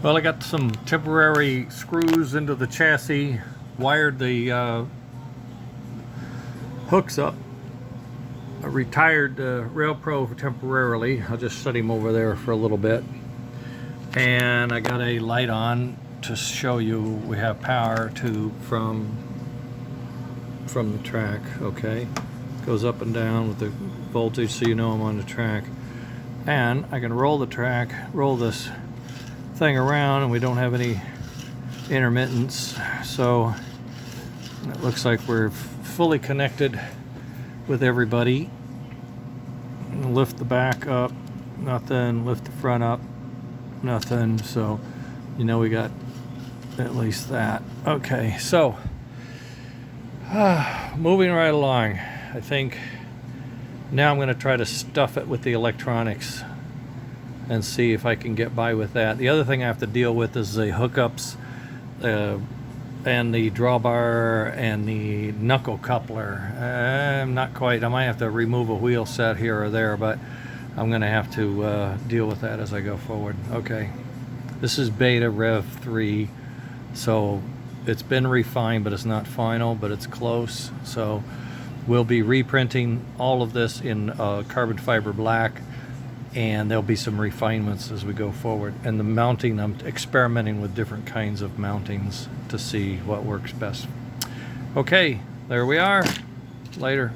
Well, I got some temporary screws into the chassis, wired the hooks up. I retired Rail Pro temporarily. I'll just set him over there for a little bit. And I got a light on to show you we have power from the track. Okay, goes up and down with the voltage so you know I'm on the track. And I can roll this thing around, and we don't have any intermittence, so it looks like we're fully connected with everybody. Lift the back up, nothing. Lift the front up, nothing. So you know we got at least that. Okay, so moving right along. I think now I'm going to try to stuff it with the electronics and see if I can get by with that. The other thing I have to deal with is the hookups and the drawbar and the knuckle coupler. I'm not quite. I might have to remove a wheel set here or there, but I'm going to have to deal with that as I go forward. Okay, this is beta rev 3, so it's been refined, but it's not final, but it's close. So we'll be reprinting all of this in carbon fiber black, and there'll be some refinements as we go forward. And the mounting, I'm experimenting with different kinds of mountings to see what works best. Okay, there we are. Later.